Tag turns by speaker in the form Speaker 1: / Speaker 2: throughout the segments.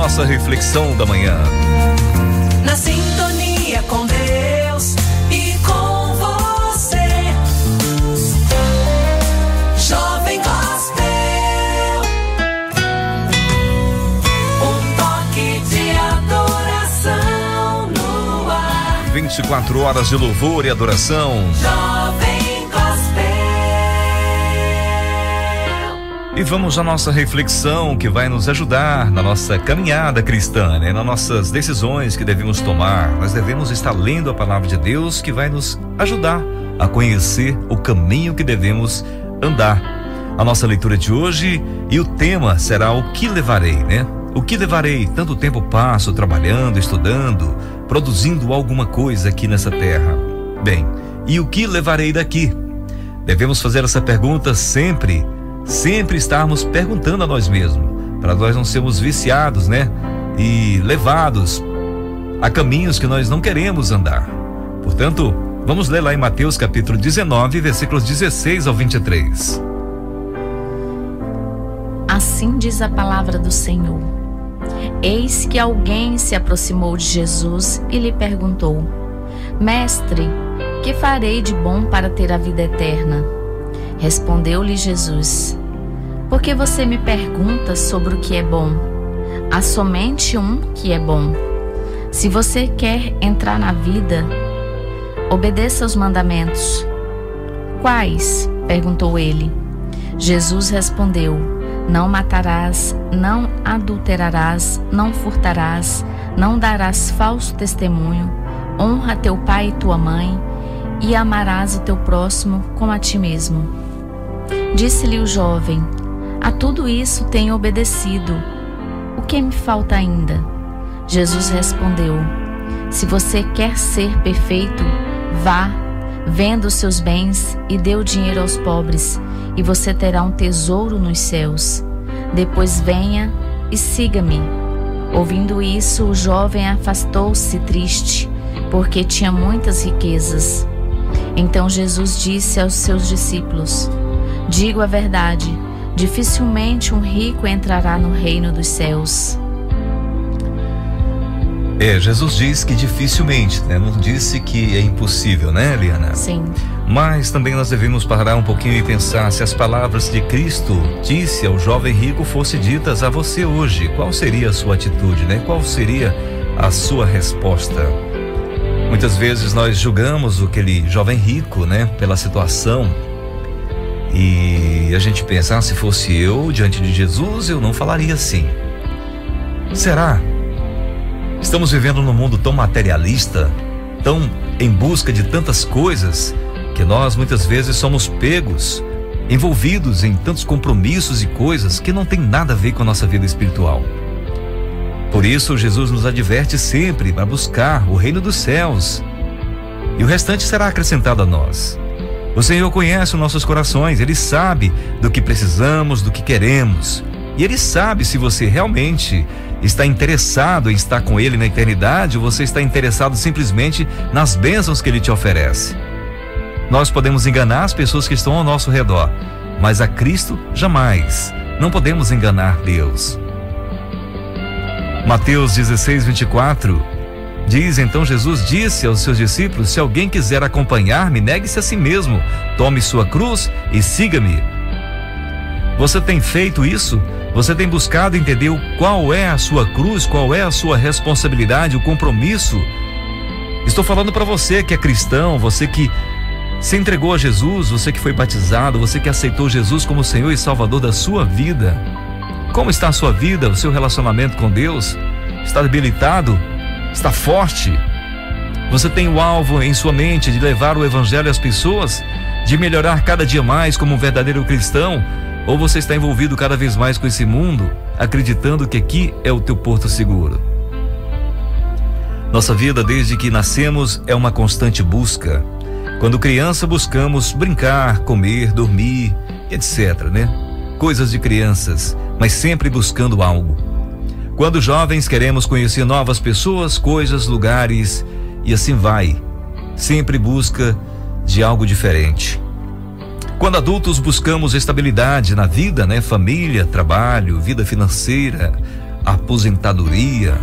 Speaker 1: nossa reflexão da manhã.
Speaker 2: Na sintonia com Deus e com você. Jovem Gospel. Um toque de adoração no ar.
Speaker 1: 24 horas de louvor e adoração.
Speaker 2: Jovem Gospel.
Speaker 1: E vamos à nossa reflexão, que vai nos ajudar na nossa caminhada cristã, né? Nas nossas decisões que devemos tomar. Nós devemos estar lendo a palavra de Deus, que vai nos ajudar a conhecer o caminho que devemos andar. A nossa leitura de hoje e o tema será o que levarei, né? O que levarei? Tanto tempo passo trabalhando, estudando, produzindo alguma coisa aqui nessa terra. Bem, e o que levarei daqui? Devemos fazer essa pergunta sempre estarmos perguntando a nós mesmos, para nós não sermos viciados, né? E levados a caminhos que nós não queremos andar. Portanto, vamos ler lá em Mateus capítulo 19, versículos 16 ao 23.
Speaker 3: Assim diz a palavra do Senhor. Eis que alguém se aproximou de Jesus e lhe perguntou: Mestre, que farei de bom para ter a vida eterna? Respondeu-lhe Jesus: Por que você me pergunta sobre o que é bom? Há somente um que é bom. Se você quer entrar na vida, obedeça aos mandamentos. Quais? Perguntou ele. Jesus respondeu: Não matarás, não adulterarás, não furtarás, não darás falso testemunho, honra teu pai e tua mãe, e amarás o teu próximo como a ti mesmo. Disse-lhe o jovem: A tudo isso tenho obedecido. O que me falta ainda? Jesus respondeu: Se você quer ser perfeito, vá, venda os seus bens e dê o dinheiro aos pobres, e você terá um tesouro nos céus. Depois venha e siga-me. Ouvindo isso, o jovem afastou-se triste, porque tinha muitas riquezas. Então Jesus disse aos seus discípulos: Digo a verdade, dificilmente um rico entrará no reino dos céus.
Speaker 1: Jesus diz que dificilmente, né? Não disse que é impossível, né, Eliana?
Speaker 3: Sim.
Speaker 1: Mas também nós devemos parar um pouquinho e pensar, se as palavras de Cristo disse ao jovem rico fossem ditas a você hoje, qual seria a sua atitude, né? Qual seria a sua resposta? Muitas vezes nós julgamos aquele jovem rico, né, pela situação, e a gente pensa, se fosse eu diante de Jesus, eu não falaria assim. Será? Estamos vivendo num mundo tão materialista, tão em busca de tantas coisas, que nós muitas vezes somos pegos, envolvidos em tantos compromissos e coisas que não tem nada a ver com a nossa vida espiritual. Por isso, Jesus nos adverte sempre para buscar o reino dos céus, e o restante será acrescentado a nós. O Senhor conhece os nossos corações, Ele sabe do que precisamos, do que queremos, e Ele sabe se você realmente está interessado em estar com Ele na eternidade, ou você está interessado simplesmente nas bênçãos que Ele te oferece. Nós podemos enganar as pessoas que estão ao nosso redor, mas a Cristo jamais. Não podemos enganar Deus. Mateus 16, 24 diz: Então Jesus disse aos seus discípulos: Se alguém quiser acompanhar-me, negue-se a si mesmo, tome sua cruz e siga-me. Você tem feito isso? Você tem buscado entender qual é a sua cruz, qual é a sua responsabilidade, o compromisso? Estou falando para você que é cristão, você que se entregou a Jesus, você que foi batizado, você que aceitou Jesus como Senhor e Salvador da sua vida. Como está a sua vida, o seu relacionamento com Deus? Está debilitado? Está forte? Você tem o alvo em sua mente de levar o evangelho às pessoas? De melhorar cada dia mais como um verdadeiro cristão? Ou você está envolvido cada vez mais com esse mundo, acreditando que aqui é o teu porto seguro? Nossa vida, desde que nascemos, é uma constante busca. Quando criança, buscamos brincar, comer, dormir, etc, né? Coisas de crianças, mas sempre buscando algo. Quando jovens, queremos conhecer novas pessoas, coisas, lugares, e assim vai. Sempre busca de algo diferente. Quando adultos, buscamos estabilidade na vida, né? Família, trabalho, vida financeira, aposentadoria,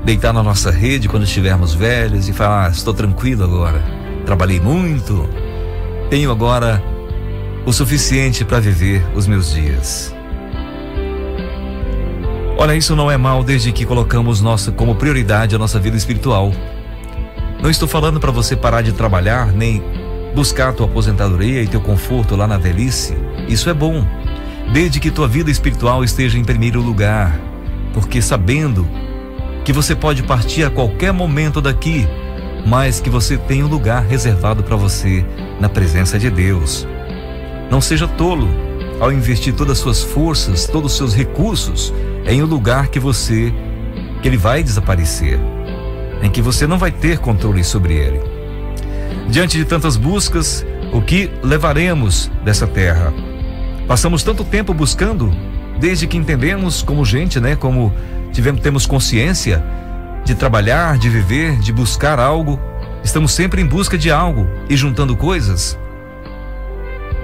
Speaker 1: deitar na nossa rede quando estivermos velhos e falar: estou tranquilo agora, trabalhei muito, tenho agora o suficiente para viver os meus dias. Olha, isso não é mal desde que colocamos como prioridade a nossa vida espiritual. Não estou falando para você parar de trabalhar, nem buscar a tua aposentadoria e teu conforto lá na velhice. Isso é bom, desde que tua vida espiritual esteja em primeiro lugar, porque sabendo que você pode partir a qualquer momento daqui, mas que você tem um lugar reservado para você na presença de Deus. Não seja tolo ao investir todas as suas forças, todos os seus recursos em um lugar que ele vai desaparecer, em que você não vai ter controle sobre ele. Diante de tantas buscas, o que levaremos dessa terra? Passamos tanto tempo buscando, desde que entendemos como gente, como temos consciência de trabalhar, de viver, de buscar algo. Estamos sempre em busca de algo e juntando coisas.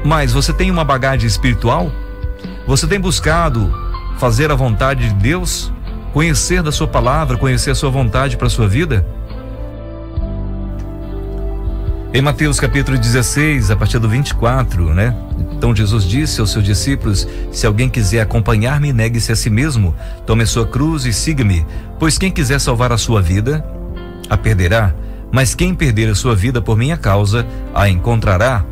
Speaker 1: Mas você tem uma bagagem espiritual? Você tem buscado fazer a vontade de Deus? Conhecer da sua palavra, conhecer a sua vontade para a sua vida? Em Mateus capítulo 16, a partir do 24, Então Jesus disse aos seus discípulos: se alguém quiser acompanhar-me, negue-se a si mesmo, tome a sua cruz e siga-me. Pois quem quiser salvar a sua vida, a perderá. Mas quem perder a sua vida por minha causa, a encontrará.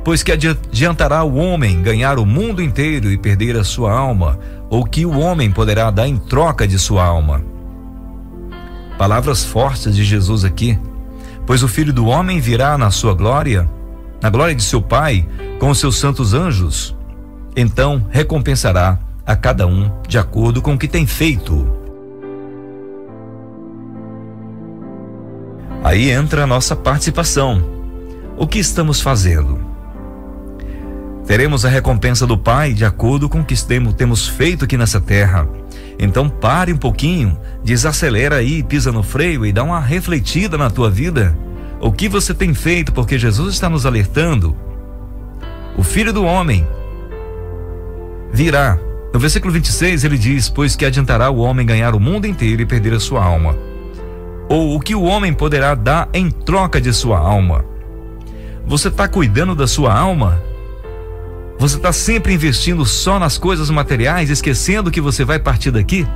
Speaker 1: Pois que adiantará o homem ganhar o mundo inteiro e perder a sua alma? Ou que o homem poderá dar em troca de sua alma? Palavras fortes de Jesus aqui. Pois o Filho do Homem virá na sua glória, na glória de seu Pai, com os seus santos anjos. Então recompensará a cada um de acordo com o que tem feito. Aí entra a nossa participação. O que estamos fazendo? Teremos a recompensa do Pai de acordo com o que temos feito aqui nessa terra. Então pare um pouquinho, desacelera aí, pisa no freio e dá uma refletida na tua vida. O que você tem feito? Porque Jesus está nos alertando. O Filho do Homem virá. No versículo 26 ele diz: pois que adiantará o homem ganhar o mundo inteiro e perder a sua alma? Ou o que o homem poderá dar em troca de sua alma? Você está cuidando da sua alma? Você está sempre investindo só nas coisas materiais, esquecendo que você vai partir daqui?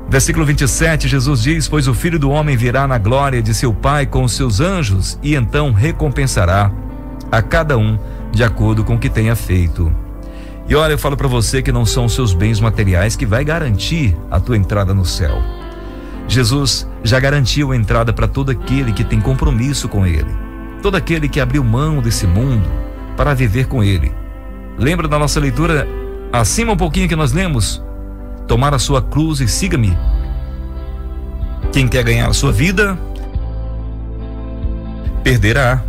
Speaker 1: Versículo 27, Jesus diz: pois o Filho do Homem virá na glória de seu Pai com os seus anjos, e então recompensará a cada um de acordo com o que tenha feito. E olha, eu falo para você que não são os seus bens materiais que vai garantir a tua entrada no céu. Jesus já garantiu a entrada para todo aquele que tem compromisso com Ele, todo aquele que abriu mão desse mundo para viver com Ele. Lembra da nossa leitura acima um pouquinho que nós lemos? Tomar a sua cruz e siga-me. Quem quer ganhar a sua vida, perderá.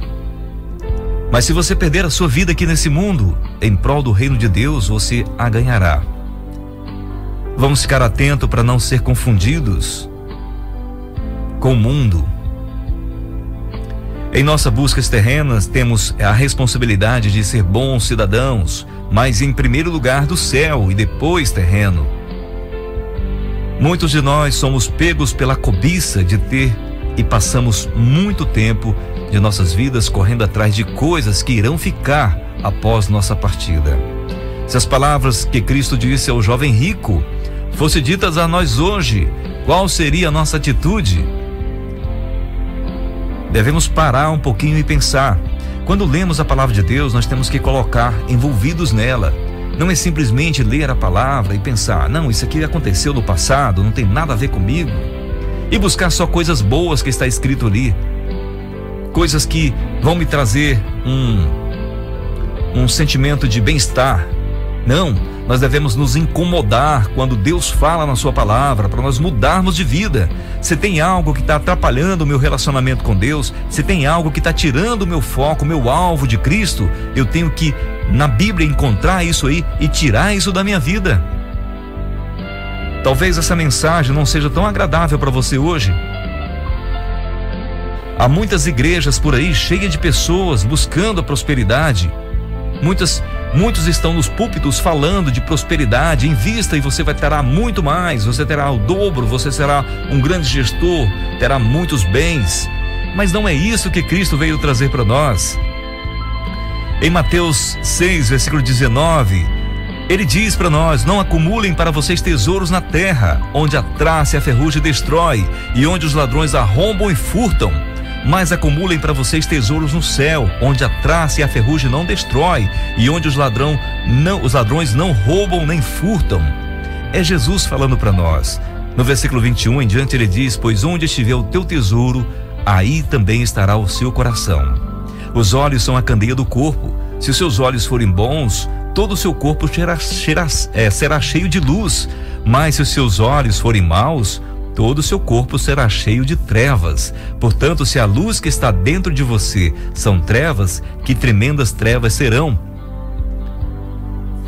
Speaker 1: Mas se você perder a sua vida aqui nesse mundo, em prol do reino de Deus, você a ganhará. Vamos ficar atentos para não ser confundidos com o mundo. Em nossas buscas terrenas, temos a responsabilidade de ser bons cidadãos, mas em primeiro lugar do céu e depois terreno. Muitos de nós somos pegos pela cobiça de ter e passamos muito tempo de nossas vidas correndo atrás de coisas que irão ficar após nossa partida. Se as palavras que Cristo disse ao jovem rico fossem ditas a nós hoje, qual seria a nossa atitude? Devemos parar um pouquinho e pensar. Quando lemos a palavra de Deus, nós temos que colocar envolvidos nela. Não é simplesmente ler a palavra e pensar: não, isso aqui aconteceu no passado, não tem nada a ver comigo. E buscar só coisas boas que está escrito ali. Coisas que vão me trazer um sentimento de bem-estar. Não, nós devemos nos incomodar quando Deus fala na sua palavra, para nós mudarmos de vida. Se tem algo que está atrapalhando o meu relacionamento com Deus, se tem algo que está tirando o meu foco, o meu alvo de Cristo, eu tenho que, na Bíblia, encontrar isso aí e tirar isso da minha vida. Talvez essa mensagem não seja tão agradável para você hoje. Há muitas igrejas por aí cheias de pessoas buscando a prosperidade. Muitas Muitos estão nos púlpitos falando de prosperidade, invista e você vai terá muito mais, você terá o dobro, você será um grande gestor, terá muitos bens. Mas não é isso que Cristo veio trazer para nós. Em Mateus 6, versículo 19, ele diz para nós: não acumulem para vocês tesouros na terra, onde a traça e a ferrugem destrói, e onde os ladrões arrombam e furtam. Mas acumulem para vocês tesouros no céu, onde a traça e a ferrugem não destrói, e onde os ladrões não roubam nem furtam. É Jesus falando para nós. No versículo 21 em diante ele diz: pois onde estiver o teu tesouro, aí também estará o seu coração. Os olhos são a candeia do corpo. Se os seus olhos forem bons, todo o seu corpo será cheio de luz. Mas se os seus olhos forem maus, todo o seu corpo será cheio de trevas. Portanto, se a luz que está dentro de você são trevas, que tremendas trevas serão.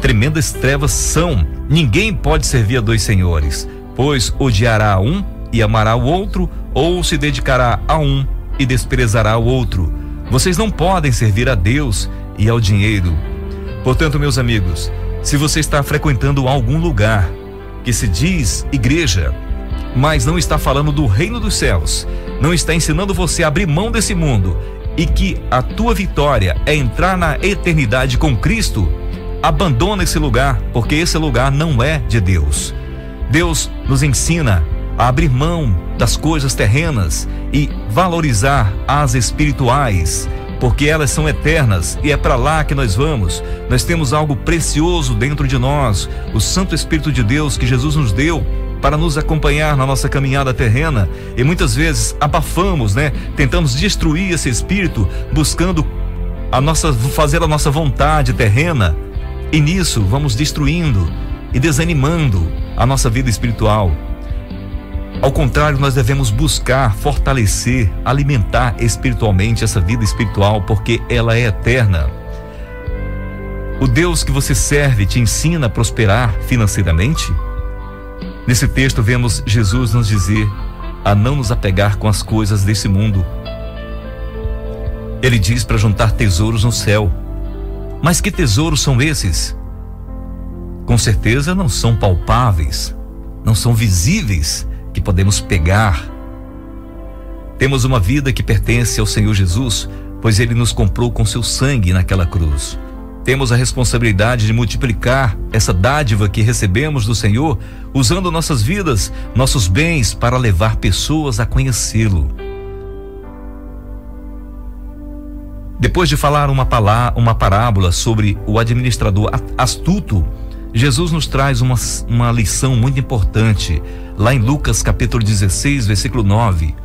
Speaker 1: Tremendas trevas são. Ninguém pode servir a dois senhores, pois odiará a um e amará o outro, ou se dedicará a um e desprezará o outro. Vocês não podem servir a Deus e ao dinheiro. Portanto, meus amigos, se você está frequentando algum lugar que se diz igreja, mas não está falando do reino dos céus, não está ensinando você a abrir mão desse mundo e que a tua vitória é entrar na eternidade com Cristo, abandona esse lugar, porque esse lugar não é de Deus. Deus nos ensina a abrir mão das coisas terrenas e valorizar as espirituais, porque elas são eternas e é para lá que nós vamos. Nós temos algo precioso dentro de nós, o Santo Espírito de Deus que Jesus nos deu para nos acompanhar na nossa caminhada terrena, e muitas vezes abafamos, tentamos destruir esse espírito, buscando fazer a nossa vontade terrena, e nisso vamos destruindo e desanimando a nossa vida espiritual. Ao contrário, nós devemos buscar, fortalecer, alimentar espiritualmente essa vida espiritual, porque ela é eterna. O Deus que você serve te ensina a prosperar financeiramente? Nesse texto vemos Jesus nos dizer a não nos apegar com as coisas desse mundo. Ele diz para juntar tesouros no céu. Mas que tesouros são esses? Com certeza não são palpáveis, não são visíveis, que podemos pegar. Temos uma vida que pertence ao Senhor Jesus, pois Ele nos comprou com seu sangue naquela cruz. Temos a responsabilidade de multiplicar essa dádiva que recebemos do Senhor, usando nossas vidas, nossos bens, para levar pessoas a conhecê-lo. Depois de falar uma parábola sobre o administrador astuto, Jesus nos traz uma lição muito importante. Lá em Lucas capítulo 16, versículo 9,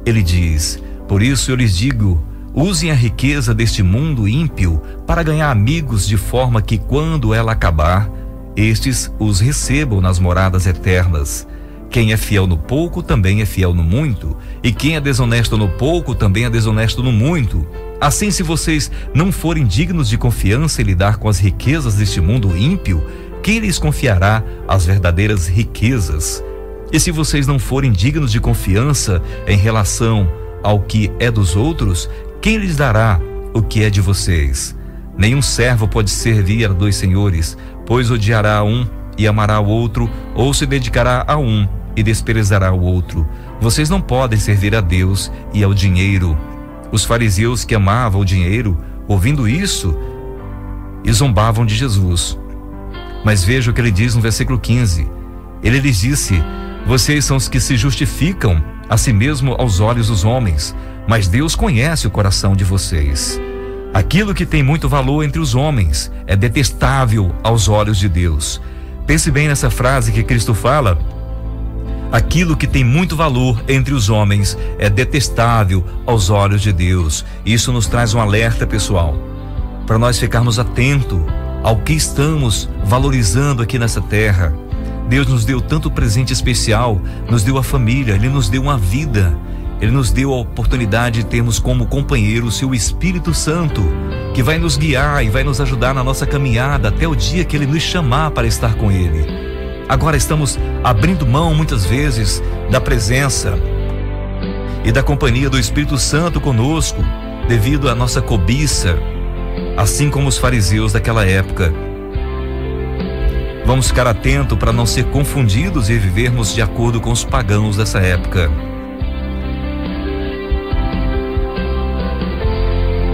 Speaker 1: ele diz: por isso eu lhes digo, usem a riqueza deste mundo ímpio para ganhar amigos, de forma que quando ela acabar, estes os recebam nas moradas eternas. Quem é fiel no pouco também é fiel no muito, e quem é desonesto no pouco também é desonesto no muito. Assim, se vocês não forem dignos de confiança em lidar com as riquezas deste mundo ímpio, quem lhes confiará as verdadeiras riquezas? E se vocês não forem dignos de confiança em relação ao que é dos outros, quem lhes dará o que é de vocês? Nenhum servo pode servir a dois senhores, pois odiará a um e amará o outro, ou se dedicará a um e desprezará o outro. Vocês não podem servir a Deus e ao dinheiro. Os fariseus, que amavam o dinheiro, ouvindo isso, e zombavam de Jesus. Mas veja o que ele diz no versículo 15. Ele lhes disse: vocês são os que se justificam a si mesmo aos olhos dos homens, mas Deus conhece o coração de vocês. Aquilo que tem muito valor entre os homens é detestável aos olhos de Deus. Pense bem nessa frase que Cristo fala. Aquilo que tem muito valor entre os homens é detestável aos olhos de Deus. Isso nos traz um alerta, pessoal, para nós ficarmos atentos ao que estamos valorizando aqui nessa terra. Deus nos deu tanto presente especial, nos deu a família, Ele nos deu uma vida, Ele nos deu a oportunidade de termos como companheiro o seu Espírito Santo, que vai nos guiar e vai nos ajudar na nossa caminhada até o dia que Ele nos chamar para estar com Ele. Agora estamos abrindo mão muitas vezes da presença e da companhia do Espírito Santo conosco, devido à nossa cobiça, assim como os fariseus daquela época. Vamos ficar atentos para não ser confundidos e vivermos de acordo com os pagãos dessa época.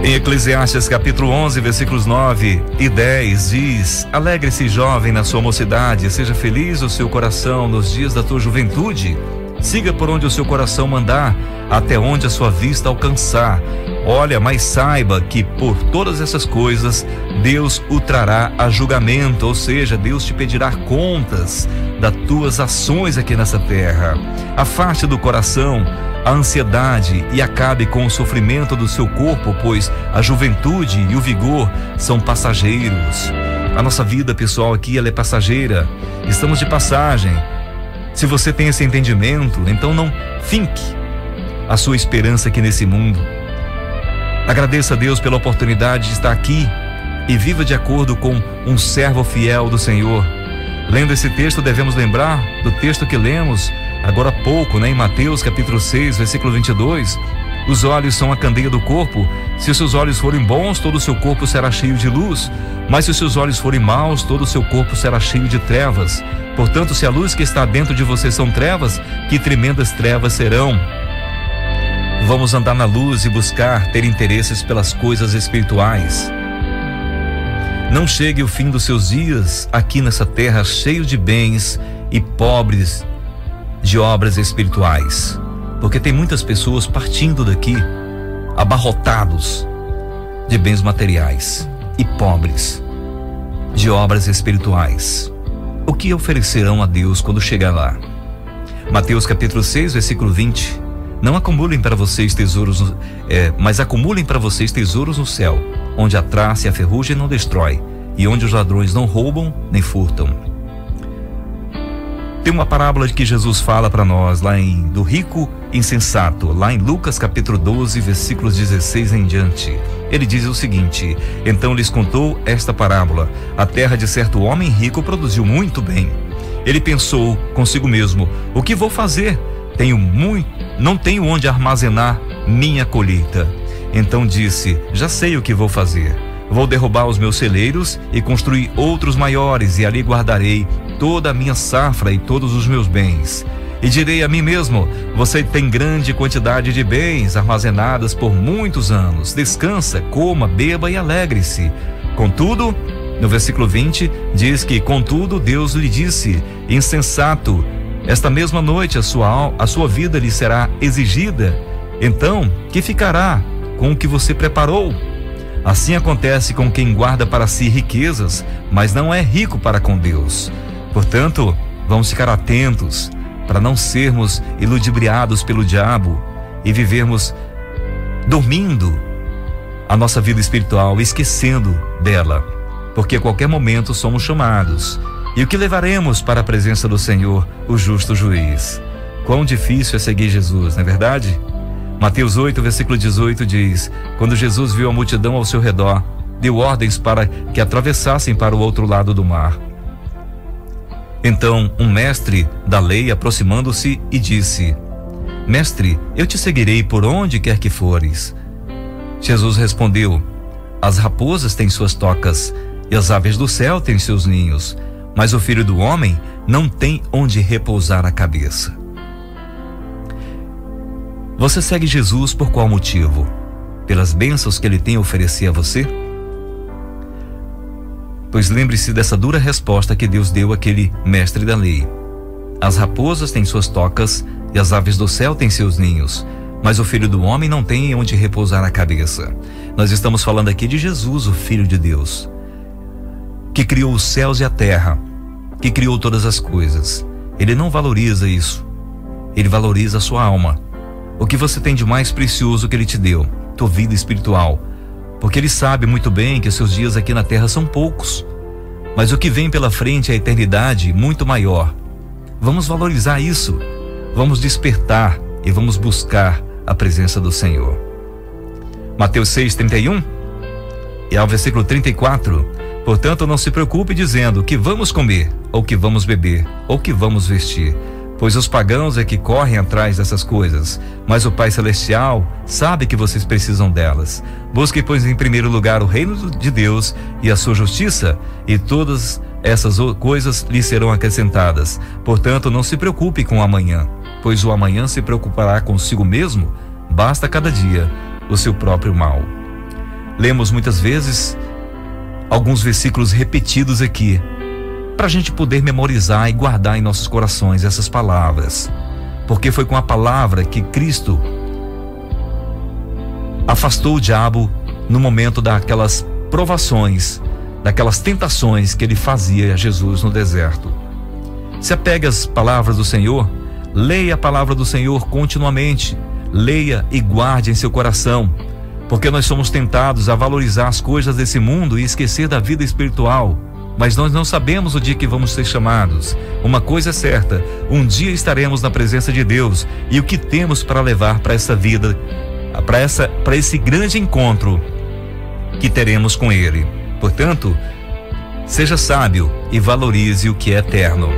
Speaker 1: Em Eclesiastes capítulo 11, versículos 9 e 10 diz: alegre-se, jovem, na sua mocidade, seja feliz o seu coração nos dias da tua juventude. Siga por onde o seu coração mandar, até onde a sua vista alcançar. Olha, mas saiba que por todas essas coisas Deus o trará a julgamento, ou seja, Deus te pedirá contas das tuas ações aqui nessa terra. Afaste do coração a ansiedade e acabe com o sofrimento do seu corpo, pois a juventude e o vigor são passageiros. A nossa vida, pessoal, aqui ela é passageira. Estamos de passagem. Se você tem esse entendimento, então não finque a sua esperança aqui nesse mundo. Agradeça a Deus pela oportunidade de estar aqui e viva de acordo com um servo fiel do Senhor. Lendo esse texto, devemos lembrar do texto que lemos agora há pouco, em Mateus capítulo 6, versículo 22. Os olhos são a candeia do corpo. Se os seus olhos forem bons, todo o seu corpo será cheio de luz. Mas se os seus olhos forem maus, todo o seu corpo será cheio de trevas. Portanto, se a luz que está dentro de você são trevas, que tremendas trevas serão. Vamos andar na luz e buscar ter interesses pelas coisas espirituais. Não chegue o fim dos seus dias aqui nessa terra cheio de bens e pobres de obras espirituais, porque tem muitas pessoas partindo daqui abarrotados de bens materiais e pobres de obras espirituais. O que oferecerão a Deus quando chegar lá? Mateus capítulo 6, versículo 20. Não acumulem para vocês tesouros, mas acumulem para vocês tesouros no céu, onde a traça e a ferrugem não destrói, e onde os ladrões não roubam nem furtam. Tem uma parábola que Jesus fala para nós do rico insensato, lá em Lucas capítulo 12, versículos 16 em diante. Ele diz o seguinte: então lhes contou esta parábola: a terra de certo homem rico produziu muito bem. Ele pensou consigo mesmo: o que vou fazer? Não tenho onde armazenar minha colheita. Então disse: já sei o que vou fazer. Vou derrubar os meus celeiros e construir outros maiores, e ali guardarei toda a minha safra e todos os meus bens. E direi a mim mesmo: você tem grande quantidade de bens armazenadas por muitos anos. Descansa, coma, beba e alegre-se. Contudo, no versículo 20, diz que, contudo, Deus lhe disse: insensato, esta mesma noite a sua vida lhe será exigida. Então, que ficará com o que você preparou? Assim acontece com quem guarda para si riquezas, mas não é rico para com Deus. Portanto, vamos ficar atentos para não sermos iludibriados pelo diabo e vivermos dormindo a nossa vida espiritual, esquecendo dela, porque a qualquer momento somos chamados. E o que levaremos para a presença do Senhor, o justo juiz? Quão difícil é seguir Jesus, não é verdade? Mateus 8, versículo 18 diz: quando Jesus viu a multidão ao seu redor, deu ordens para que atravessassem para o outro lado do mar. Então um mestre da lei, aproximando-se, e disse: mestre, eu te seguirei por onde quer que fores. Jesus respondeu: as raposas têm suas tocas e as aves do céu têm seus ninhos, mas o Filho do Homem não tem onde repousar a cabeça. Você segue Jesus por qual motivo? Pelas bênçãos que ele tem a oferecer a você? Pois lembre-se dessa dura resposta que Deus deu àquele mestre da lei: as raposas têm suas tocas e as aves do céu têm seus ninhos, mas o Filho do Homem não tem onde repousar a cabeça. Nós estamos falando aqui de Jesus, o Filho de Deus, que criou os céus e a terra, que criou todas as coisas. Ele não valoriza isso. Ele valoriza a sua alma. O que você tem de mais precioso que ele te deu, tua vida espiritual, porque ele sabe muito bem que os seus dias aqui na terra são poucos, mas o que vem pela frente é a eternidade muito maior. Vamos valorizar isso, vamos despertar e vamos buscar a presença do Senhor. Mateus 6:31 e ao versículo 34: portanto não se preocupe dizendo: que vamos comer, ou que vamos beber, ou que vamos vestir, pois os pagãos é que correm atrás dessas coisas, mas o Pai Celestial sabe que vocês precisam delas. Busque, pois, em primeiro lugar o reino de Deus e a sua justiça, e todas essas coisas lhe serão acrescentadas. Portanto, não se preocupe com o amanhã, pois o amanhã se preocupará consigo mesmo. Basta cada dia o seu próprio mal. Lemos muitas vezes alguns versículos repetidos aqui, para a gente poder memorizar e guardar em nossos corações essas palavras, porque foi com a palavra que Cristo afastou o diabo no momento daquelas provações, daquelas tentações que ele fazia a Jesus no deserto. Se apegue às palavras do Senhor, leia a palavra do Senhor continuamente, leia e guarde em seu coração, porque nós somos tentados a valorizar as coisas desse mundo e esquecer da vida espiritual, mas nós não sabemos o dia que vamos ser chamados. Uma coisa é certa, um dia estaremos na presença de Deus, e o que temos para levar para essa vida, para esse grande encontro que teremos com Ele. Portanto, seja sábio e valorize o que é eterno.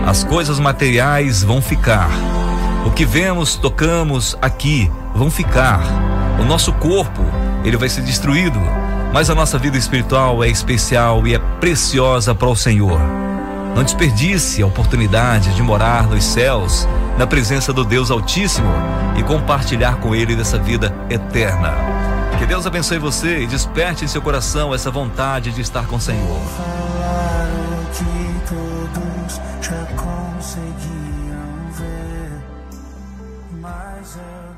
Speaker 1: As coisas materiais vão ficar, o que vemos, tocamos aqui vão ficar, o nosso corpo, ele vai ser destruído, mas a nossa vida espiritual é especial e é preciosa para o Senhor. Não desperdice a oportunidade de morar nos céus, na presença do Deus Altíssimo, e compartilhar com Ele dessa vida eterna. Que Deus abençoe você e desperte em seu coração essa vontade de estar com o Senhor.
Speaker 4: Falaram que todos já conseguiam ver, mas eu